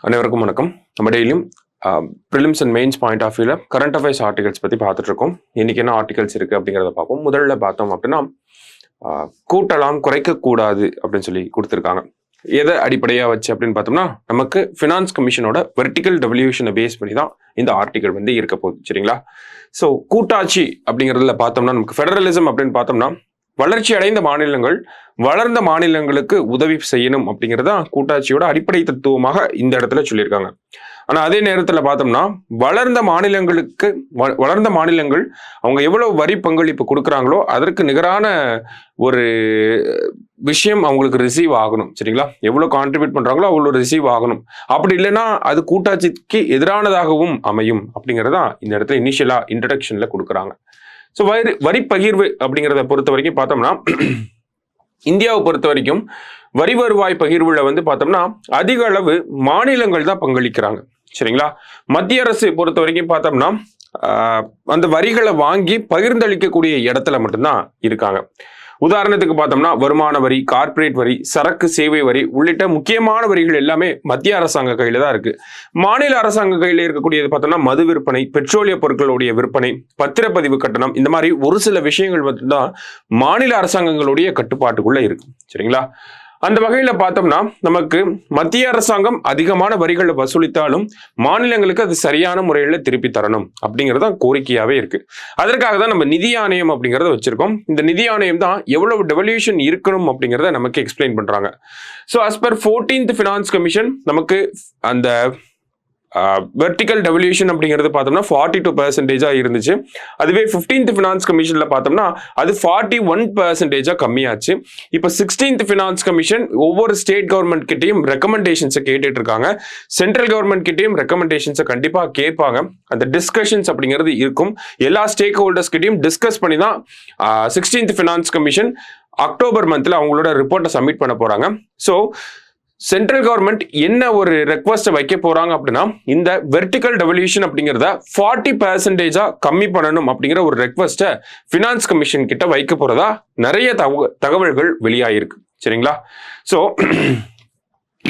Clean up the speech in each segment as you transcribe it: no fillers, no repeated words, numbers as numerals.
அனைவருக்கும் வணக்கம். நம்ம டெய்லியும் prelims and mains point of வியூவில் கரண்ட் அஃபேர்ஸ் ஆர்டிகல்ஸ் பற்றி பார்த்துட்டு இருக்கோம். இன்னைக்கு என்ன ஆர்டிகல்ஸ் இருக்குது அப்படிங்கிறத பார்ப்போம். முதல்ல பார்த்தோம் அப்படின்னா கூட்டலாம் குறைக்கக்கூடாது அப்படின்னு சொல்லி கொடுத்துருக்காங்க. எதை அடிப்படையாக வச்சு அப்படின்னு பார்த்தோம்னா நமக்கு ஃபினான்ஸ் கமிஷனோட வெர்டிக்கல் டெவல்யூஷனை பேஸ் பண்ணி தான் இந்த ஆர்டிகல் வந்து இருக்க போகுது. சரிங்களா? ஸோ கூட்டாட்சி அப்படிங்கிறதுல பார்த்தோம்னா நமக்கு ஃபெடரலிசம் அப்படின்னு பார்த்தோம்னா வளர்ச்சி அடைந்த மாநிலங்கள் வளர்ந்த மாநிலங்களுக்கு உதவி செய்யணும் அப்படிங்கிறது தான் கூட்டாட்சியோட அடிப்படை தத்துவமாக இந்த இடத்துல சொல்லியிருக்காங்க. ஆனா அதே நேரத்துல பார்த்தோம்னா வளர்ந்த மாநிலங்கள் அவங்க எவ்வளவு வரி பங்களிப்பு கொடுக்குறாங்களோ அதற்கு நிகரான ஒரு விஷயம் அவங்களுக்கு ரிசீவ் ஆகணும். சரிங்களா? எவ்வளவு கான்ட்ரிபியூட் பண்றாங்களோ அவ்வளவு ரிசீவ் ஆகணும். அப்படி இல்லைன்னா அது கூட்டாட்சிக்கு எதிரானதாகவும் அமையும் அப்படிங்கிறதான் இந்த இடத்துல இனிஷியலா இன்ட்ரடக்ஷன்ல கொடுக்குறாங்க. ஸோ வரி பகிர்வு அப்படிங்கிறத பொறுத்த வரைக்கும் பார்த்தோம்னா இந்தியாவை பொறுத்த வரைக்கும் வரி வருவாய் பகிர்வுல வந்து பார்த்தோம்னா அதிக அளவு மாநிலங்கள் தான் பங்களிக்கிறாங்க. சரிங்களா? மத்திய அரசு பொறுத்த வரைக்கும் பார்த்தோம்னா அந்த வரிகளை வாங்கி பகிர்ந்தளிக்கக்கூடிய இடத்துல மட்டும்தான் இருக்காங்க. உதாரணத்துக்கு பார்த்தோம்னா வருமான வரி, கார்பரேட் வரி, சரக்கு சேவை வரி உள்ளிட்ட முக்கியமான வரிகள் எல்லாமே மத்திய அரசாங்க கையில தான் இருக்கு. மாநில அரசாங்க கையில இருக்கக்கூடியது பார்த்தோம்னா மது விற்பனை, பெட்ரோலிய பொருட்களுடைய விற்பனை, பத்திரப்பதிவு கட்டணம், இந்த மாதிரி ஒரு சில விஷயங்கள் மட்டும்தான் மாநில அரசாங்கங்களுடைய கட்டுப்பாட்டுக்குள்ள இருக்கு. சரிங்களா? அந்த வகையில பார்த்தோம்னா நமக்கு மத்திய அரசாங்கம் அதிகமான வரிகளை வசூலித்தாலும் மாநிலங்களுக்கு அது சரியான முறையில திருப்பி தரணும் அப்படிங்கிறது தான் கோரிக்கையாவே இருக்கு. அதற்காக தான் நம்ம நிதி ஆணையம் அப்படிங்கிறத வச்சிருக்கோம். இந்த நிதி ஆணையம் தான் எவ்வளவு டெவல்யூஷன் இருக்கணும் அப்படிங்கிறத நமக்கு எக்ஸ்பிளைன் பண்றாங்க. So as per 14th finance commission நமக்கு அந்த வெர்டிக்கல் டெவல்யூஷன் அப்படிங்கிறது பார்த்தோம்னா 42% இருந்துச்சு. அதுவே 15th ஃபினான்ஸ் கமிஷன்ல பார்த்தோம்னா அது 41% கம்மியாச்சு. இப்போ 16th ஃபினான்ஸ் கமிஷன் ஒவ்வொரு ஸ்டேட் கவர்மெண்ட் கிட்டையும் ரெக்கமெண்டேஷன்ஸை கேட்டுட்டு இருக்காங்க. சென்ட்ரல் கவர்மெண்ட் கிட்டையும் ரெக்கமெண்டேஷன்ஸை கண்டிப்பாக கேட்பாங்க. அந்த டிஸ்கஷன்ஸ் அப்படிங்கிறது இருக்கும். எல்லா ஸ்டேக் ஹோல்டர்ஸ் கிட்டையும் டிஸ்கஸ் பண்ணி தான் 16th ஃபினான்ஸ் கமிஷன் அக்டோபர் மந்த்ல அவங்களோட ரிப்போர்ட்டை சப்மிட் பண்ண போறாங்க. ஸோ சென்ட்ரல் கவர்மெண்ட் என்ன ஒரு ரெக்வஸ்ட் வைக்க போறாங்க அப்படின்னா இந்த வெர்டிக்கல் டெவல்யூஷன் அப்படிங்கிறத 40% கம்மி பண்ணணும் அப்படிங்கிற ஒரு ரெக்வஸ்ட்டை ஃபினான்ஸ் கமிஷன் கிட்ட வைக்க போறதா நிறைய தகவல்கள் வெளியாயிருக்கு. சரிங்களா? ஸோ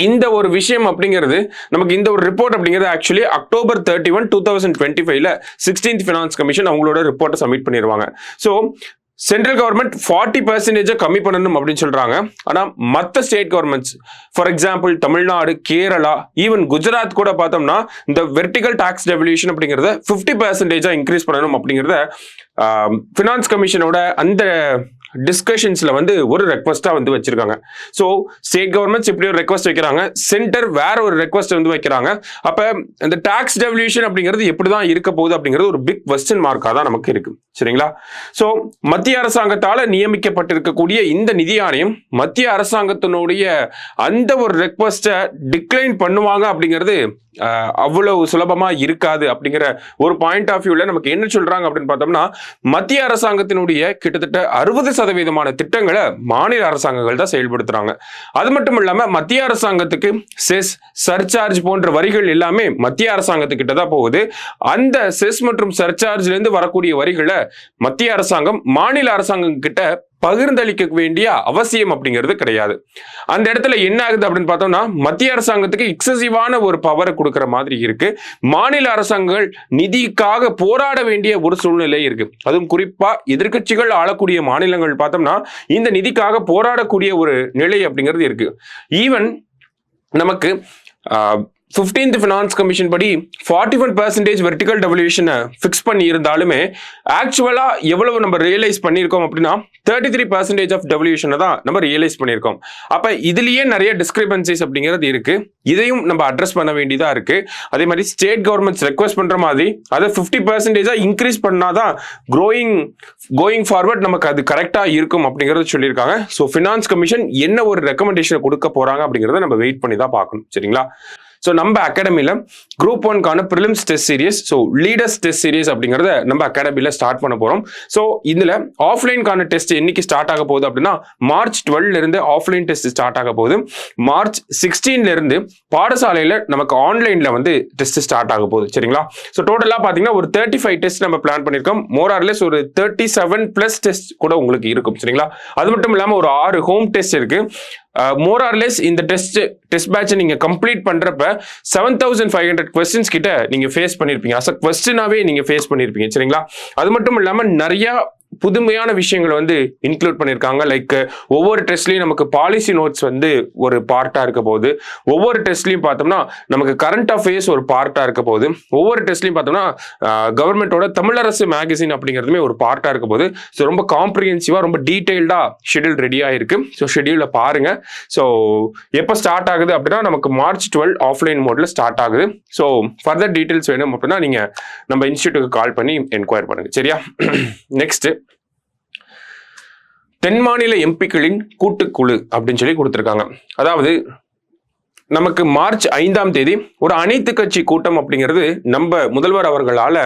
இந்த ஒரு விஷயம் அப்படிங்கிறது நமக்கு இந்த ஒரு ரிப்போர்ட் அப்படிங்கிறது actually October 31, 2025 16th finance commission அவங்களோட ரிப்போர்ட்டை சப்மிட் பண்ணிடுவாங்க. ஸோ சென்ட்ரல் கவர்மெண்ட் 40% கம்மி பண்ணணும் அப்படின்னு சொல்றாங்க. ஆனா மற்ற state governments for example Tamil Nadu, Kerala, even Gujarat கூட பார்த்தோம்னா இந்த வெர்டிக்கல் டாக்ஸ் டெவல்யூஷன் அப்படிங்கிறத 50% இன்க்ரீஸ் பண்ணணும் அப்படிங்கிறத ஃபினான்ஸ் கமிஷனோட அந்த டிஸ்கஷன்ஸ்ல வந்து ஒரு ரெக்வஸ்டா வந்து வச்சிருக்காங்க. ஸோ ஸ்டேட் கவர்மெண்ட்ஸ் இப்படி ஒரு ரெக்வஸ்ட் வைக்கிறாங்க, சென்டர் வேற ஒரு ரெக்வஸ்ட் வந்து வைக்கிறாங்க. அப்ப இந்த டாக்ஸ் டெவல்யூஷன் அப்படிங்கிறது எப்படிதான் இருக்க போகுது அப்படிங்கிறது ஒரு பிக் குவெஸ்டன் மார்க்கா தான் நமக்கு இருக்கு. சரிங்களா? ஸோ மத்திய அரசாங்கத்தால நியமிக்கப்பட்டிருக்கக்கூடிய இந்த நிதி ஆணையம் மத்திய அரசாங்கத்தினுடைய அந்த ஒரு ரெக்வஸ்டை டிக்ளைன் பண்ணுவாங்க அப்படிங்கிறது அவ்வளவு சுலபமா இருக்காது அப்படிங்கிற ஒரு பாயிண்ட் ஆஃப் வியூல நமக்கு என்ன சொல்றாங்க அப்படின்னு பார்த்தோம்னா மத்திய அரசாங்கத்தினுடைய கிட்டத்தட்ட 60% திட்டங்களை மாநில அரசாங்கங்கள் தான் செயல்படுத்துறாங்க. அது மட்டும் இல்லாம மத்திய அரசாங்கத்துக்கு செஸ், சர்சார்ஜ் போன்ற வரிகள் எல்லாமே மத்திய அரசாங்கத்துக்கிட்ட தான் போகுது. அந்த செஸ் மற்றும் சர்சார்ஜ்ல இருந்து வரக்கூடிய வரிகளை மத்திய அரசாங்கம் மாநில அரசாங்கம் கிட்ட பகிர்ந்தளிக்க வேண்டிய அவசியம் அப்படிங்கிறது கிடையாது. அந்த இடத்துல என்ன ஆகுது அப்படின்னு பார்த்தோம்னா மத்திய அரசாங்கத்துக்கு எக்ஸசிவான ஒரு பவரை கொடுக்கிற மாதிரி இருக்கு. மாநில அரசாங்கங்கள் நிதிக்காக போராட வேண்டிய ஒரு சூழ்நிலை இருக்கு. அதுவும் குறிப்பா எதிர்க்கட்சிகள் ஆளக்கூடிய மாநிலங்கள் பார்த்தோம்னா இந்த நிதிக்காக போராடக்கூடிய ஒரு நிலை அப்படிங்கிறது இருக்கு. ஈவன் நமக்கு 15th ஃபினான்ஸ் கமிஷன் படி 41% வெர்டிக்கல் டெவல்யூஷனை ஃபிக்ஸ் பண்ணி இருந்தாலுமே ஆக்சுவலா எவ்வளவு நம்ம ரியலைஸ் பண்ணியிருக்கோம் அப்படின்னா 33% ஆஃப் டெவல்யூஷனை தான் நம்ம ரியலைஸ் பண்ணியிருக்கோம். அப்ப இதுலயே நிறைய டிஸ்கிரிபன்சிஸ் அப்படிங்கிறது இருக்கு. இதையும் நம்ம அட்ரஸ் பண்ண வேண்டியதா இருக்கு. அதே மாதிரி ஸ்டேட் கவர்மெண்ட்ஸ் ரெக்வஸ்ட் பண்ற மாதிரி அதை 50% இன்க்ரீஸ் பண்ணாதான் கோயிங் ஃபார்வர்ட் நமக்கு அது கரெக்டா இருக்கும் அப்படிங்கறது சொல்லியிருக்காங்க. ஸோ ஃபினான்ஸ் கமிஷன் என்ன ஒரு ரெக்கமெண்டேஷனை கொடுக்க போறாங்க அப்படிங்கிறத நம்ம வெயிட் பண்ணி தான் பார்க்கணும். சரிங்களா? ஸோ நம்ம அகாடமியில் Group 1க்கான prelims test series, so leaders test series அப்படிங்கிறத நம்ம அகாடமியில் ஸ்டார்ட் பண்ண போகிறோம். ஸோ இதில் ஆஃப்லைனுக்கான டெஸ்ட் என்னைக்கு ஸ்டார்ட் ஆக போகுது அப்படின்னா March 12 இருந்து ஆஃப்லைன் டெஸ்ட் ஸ்டார்ட் ஆக போகுது. March 16 இருந்து பாடசாலையில் நமக்கு ஆன்லைனில் வந்து டெஸ்ட் ஸ்டார்ட் ஆக போகுது. சரிங்களா? ஸோ டோட்டலாக பார்த்தீங்கன்னா ஒரு 35 டெஸ்ட் நம்ம பிளான் பண்ணியிருக்கோம். மோரார்லெஸ் ஒரு 37+ டெஸ்ட் கூட உங்களுக்கு இருக்கும். சரிங்களா? அது மட்டும் இல்லாமல் ஒரு 6 ஹோம் டெஸ்ட் இருக்கு. மோர் ஆர் லெஸ் இந்த டெஸ்ட் பேட்சை நீங்க கம்ப்ளீட் பண்றப்ப 7500 கொஸ்டின்ஸ் கிட்ட நீங்க ஃபேஸ் பண்ணிருப்பீங்க. அஸ் அ கொஸ்டினாவே நீங்க ஃபேஸ் பண்ணிருப்பீங்க. சரிங்களா? அது மட்டும் இல்லாம நிறைய புதுமையான விஷயங்களை வந்து இன்க்ளூட் பண்ணியிருக்காங்க. லைக் ஒவ்வொரு டெஸ்ட்லையும் நமக்கு பாலிசி நோட்ஸ் வந்து ஒரு பார்ட்டா இருக்க போகுது. ஒவ்வொரு டெஸ்ட்லையும் பார்த்தோம்னா நமக்கு கரண்ட் அஃபேர்ஸ் ஒரு பார்ட்டா இருக்க போகுது. ஒவ்வொரு டெஸ்ட்லையும் பார்த்தோம்னா கவர்மெண்டோட தமிழரசு மேகசின் அப்படிங்கிறதுமே ஒரு பார்ட்டா இருக்க போகுது. ஸோ ரொம்ப காம்ப்ரிஹென்சிவா ரொம்ப டீடைல்டா ஷெட்யூல் ரெடியா இருக்கு. ஸோ ஷெட்யூலை பாருங்க. ஸோ எப்போ ஸ்டார்ட் ஆகுது அப்படின்னா நமக்கு March 12 ஆஃப்லைன் மோட்ல ஸ்டார்ட் ஆகுது. ஸோ ஃபர்தர் டீடைல்ஸ் வேணும் அப்படின்னா நீங்க நம்ம இன்ஸ்டியூட்டுக்கு கால் பண்ணி என்கொயர் பண்ணுங்க. சரியா? நெக்ஸ்ட், தென் மாநில எம்பிக்களின் கூட்டுக்குழு அப்படின்னு சொல்லி கொடுத்திருக்காங்க. அதாவது நமக்கு March 5 ஒரு அனைத்து கட்சி கூட்டம் அப்படிங்கிறது நம்ம முதல்வர் அவர்களால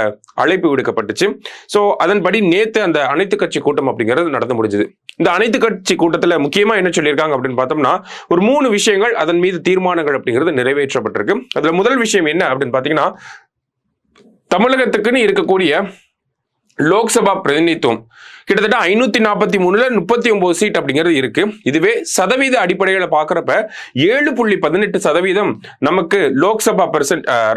அழைப்பு விடுக்கப்பட்டுச்சு. ஸோ அதன்படி நேத்து அந்த அனைத்து கட்சி கூட்டம் அப்படிங்கிறது நடந்து முடிஞ்சது. இந்த அனைத்து கட்சி கூட்டத்தில் முக்கியமா என்ன சொல்லியிருக்காங்க அப்படின்னு பார்த்தோம்னா ஒரு 3 விஷயங்கள், அதன் மீது தீர்மானங்கள் அப்படிங்கிறது நிறைவேற்றப்பட்டிருக்கு. அதுல முதல் விஷயம் என்ன அப்படின்னு பார்த்தீங்கன்னா, தமிழகத்துக்குன்னு இருக்கக்கூடிய லோக்சபா பிரதிநிதித்துவம் கிட்டத்தட்ட 543ல 39 சீட் அப்படிங்கிறது இருக்கு. இதுவே சதவீத அடிப்படையில பாக்குறப்ப 7.18% நமக்கு லோக்சபா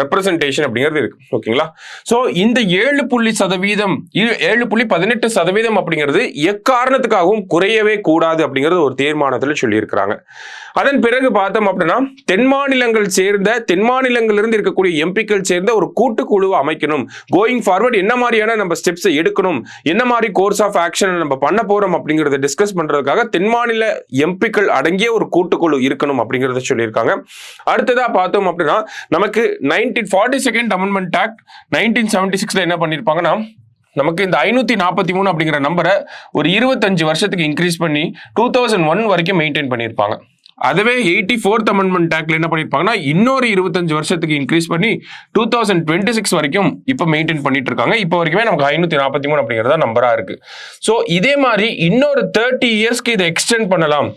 ரெப்ரசன்டேஷன் அப்படிங்கிறது இருக்கு. ஓகேங்களா? சோ இந்த 7.18% அப்படிங்கிறது எக்காரணத்துக்காகவும் குறையவே கூடாது அப்படிங்கிறது ஒரு தீர்மானத்தில் சொல்லி இருக்கிறாங்க. அதன் பிறகு பார்த்தோம் அப்படின்னா தென் மாநிலங்களிலிருந்து இருக்கக்கூடிய எம்பிக்கள் சேர்ந்த ஒரு கூட்டுக்குழுவை அமைக்கணும். கோயிங் ஃபார்வர்ட் என்ன மாதிரியான நம்ம ஸ்டெப்ஸ் எடுக்கணும், என்ன மாதிரி கோர்ஸ் ஆஃப் ஆக்ஷன் நம்ம பண்ண போறோம் அப்படிங்கறத டிஸ்கஸ் பண்றதுக்காக தென் மாநில எம்பிக்கள் அடங்கிய ஒரு கூட்டுக்குழு இருக்கணும் அப்படிங்கறத சொல்லியிருக்காங்க. அடுத்ததா பார்த்தோம் அப்படின்னா நமக்கு 42nd அமெண்ட்மெண்ட் ஆக்ட் 1976 என்ன பண்ணிருப்பாங்கன்னா நமக்கு இந்த 543 அப்படிங்கிற நம்பரை ஒரு 25 வருஷத்துக்கு இன்க்ரீஸ் பண்ணி 2001 வரைக்கும் மெயின்டைன் பண்ணியிருப்பாங்க. அதுவே 84th அமெண்ட்மெண்ட் ஆக்ட்ல என்ன பண்ணிருப்பாங்கன்னா இன்னொரு 25 வருஷத்துக்கு இன்க்ரீஸ் பண்ணி 2026 வரைக்கும் இப்ப மெயின்டைன் பண்ணிட்டு இருக்காங்க. இப்போ வரைக்குமே நமக்கு 543 அப்படிங்கிறதா நம்பரா இருக்கு. ஸோ இதே மாதிரி இன்னொரு 30 இயர்ஸ்க்கு இதை எக்ஸ்டெண்ட் பண்ணலாம்.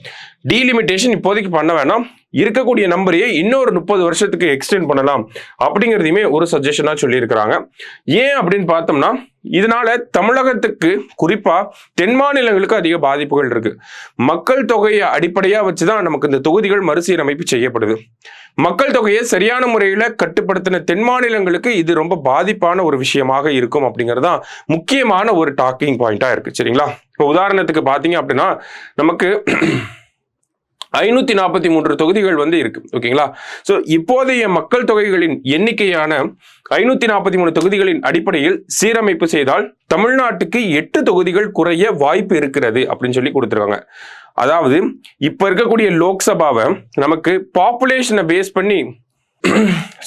டீலிமிட்டேஷன் இப்போதைக்கு பண்ண வேணாம், இருக்கக்கூடிய நம்பரையே இன்னொரு 30 வருஷத்துக்கு எக்ஸ்டெண்ட் பண்ணலாம் அப்படிங்கிறதையுமே ஒரு சஜஷனா சொல்லியிருக்கிறாங்க. ஏன் அப்படின்னு பார்த்தோம்னா இதனால தமிழகத்துக்கு குறிப்பா தென் மாநிலங்களுக்கு அதிக பாதிப்புகள் இருக்கு. மக்கள் தொகையை அடிப்படையா வச்சுதான் நமக்கு இந்த தொகுதிகள் மறுசீரமைப்பு செய்யப்படுது. மக்கள் தொகையை சரியான முறையில கட்டுப்படுத்தின தென் மாநிலங்களுக்கு இது ரொம்ப பாதிப்பான ஒரு விஷயமாக இருக்கும் அப்படிங்கிறது தான் முக்கியமான ஒரு டாக்கிங் பாயிண்டா இருக்கு. சரிங்களா? இப்போ உதாரணத்துக்கு பாத்தீங்க அப்படின்னா நமக்கு 543 தொகுதிகள் வந்து இருக்கு. ஓகேங்களா? சோ இப்போதைய மக்கள் தொகைகளின் எண்ணிக்கையான 543 தொகுதிகளின் அடிப்படையில் சீரமைப்பு செய்தால் தமிழ்நாட்டுக்கு 8 தொகுதிகள் குறைய வாய்ப்பு இருக்கிறது அப்படின்னு சொல்லி கொடுத்துருக்காங்க. அதாவது இப்ப இருக்கக்கூடிய லோக்சபாவை நமக்கு பாப்புலேஷனை பேஸ் பண்ணி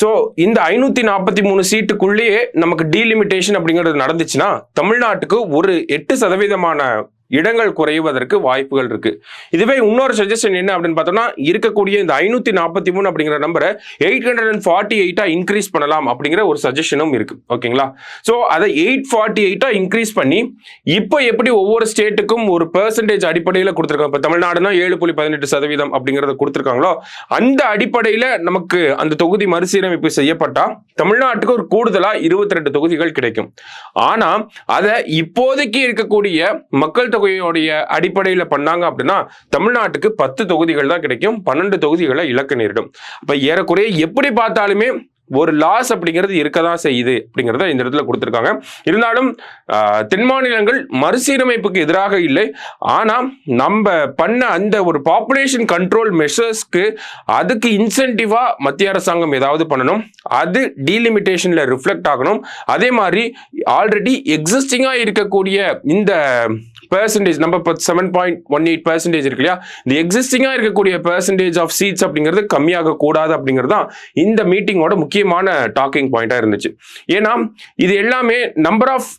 சோ இந்த 543 சீட்டுக்குள்ளேயே நமக்கு டீலிமிட்டேஷன் அப்படிங்கிறது நடந்துச்சுன்னா தமிழ்நாட்டுக்கு ஒரு 8% இடங்கள் குறைவதற்கு வாய்ப்புகள் இருக்கு. இதுவே இன்னொரு சஜஷன் என்ன அப்படின்னு பார்த்தோம்னா இருக்கக்கூடிய இந்த 543 அப்படிங்கிற நம்பரை 848 இன்க்ரீஸ் பண்ணலாம் அப்படிங்கிற ஒரு சஜஷனும் இருக்கு. ஓகேங்களா? சோ அதை 848 இன்க்ரீஸ் பண்ணி இப்போ எப்படி ஒவ்வொரு ஸ்டேட்டுக்கும் ஒரு பெர்சன்டேஜ் அடிப்படையில் கொடுத்துருக்காங்க. இப்போ தமிழ்நாடுனா 7.18% அப்படிங்கிறத கொடுத்துருக்காங்களோ அந்த அடிப்படையில நமக்கு அந்த தொகுதி மறுசீரமைப்பு செய்யப்பட்டா தமிழ்நாட்டுக்கு ஒரு கூடுதலா 22 தொகுதிகள் கிடைக்கும். ஆனா அதை இப்போதைக்கு இருக்கக்கூடிய மக்கள் தொகையோடைய அடிப்படையில பண்ணாங்க அப்படின்னா தமிழ்நாட்டுக்கு 10 தொகுதிகள் தான் கிடைக்கும், 12 தொகுதிகளை இழக்க நேரிடும். அப்ப ஏறக்குறைய எப்படி பார்த்தாலுமே ஒரு லாஸ் அப்படிங்கிறது இருக்கதான் செய்யுது அப்படிங்கிறத இந்த இடத்துல கொடுத்திருக்காங்க. இருந்தாலும் தென் மாநிலங்கள் மறுசீரமைப்புக்கு எதிராக இல்லை. ஆனா நம்ம பண்ண அந்த ஒரு பாப்புலேஷன் கண்ட்ரோல் மெஷர்ஸ்க்கு அதுக்கு இன்சென்டிவா மத்திய அரசாங்கம் ஏதாவது பண்ணணும். அது டீலிமிட்டேஷன்ல ரிஃப்ளெக்ட் ஆகணும். அதே மாதிரி ஆல்ரெடி எக்ஸிஸ்டிங்கா இருக்கக்கூடிய இந்த பெர்சன்டேஜ் நம்ம 7.18% இருக்கு இல்லையா, இந்த எக்ஸிஸ்டிங்கா இருக்கக்கூடிய பெர்சன்டேஜ் ஆஃப் சீட்ஸ் அப்படிங்கிறது கம்மியாக கூடாது அப்படிங்கிறது தான் இந்த மீட்டிங்கோட முக்கியமான டாக்கிங் பாயிண்டா இருந்துச்சு. ஏன்னா இது எல்லாமே நம்பர் ஆஃப்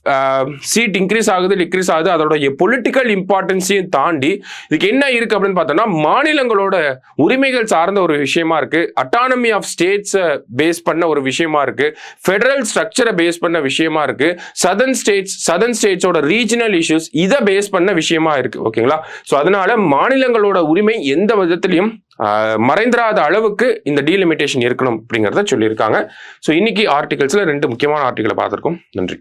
சீட் இன்க்ரீஸ் ஆகுது டிக்ரீஸ் ஆகுது, அதோட பொலிட்டிக்கல் இம்பார்ட்டன்ஸையும் தாண்டி இதுக்கு என்ன இருக்கு அப்படின்னு பார்த்தோம்னா மாநிலங்களோட உரிமைகள் சார்ந்த ஒரு விஷயமா இருக்கு, அட்டானமி ஆஃப் ஸ்டேட்ஸ் பேஸ் பண்ண ஒரு விஷயமா இருக்கு, ஃபெடரல் ஸ்ட்ரக்சரை பேஸ் பண்ண விஷயமா இருக்கு, சதர்ன் ஸ்டேட்ஸோட ரீஜனல் இஷ்யூஸ் இதை பேஸ் பண்ண விஷயமா இருக்கு. ஓகேங்களா? சோ அதனால மாநிலங்களோட உரிமை எந்த விதத்திலையும் மறைந்திராத அளவுக்கு இந்த டீலிமிட்டேஷன் இருக்கணும் அப்படிங்கிறத சொல்லியிருக்காங்க. ஸோ இன்னைக்கு ஆர்டிகல்ஸ்ல 2 முக்கியமான ஆர்டிகளை பார்த்திருக்கோம். நன்றி.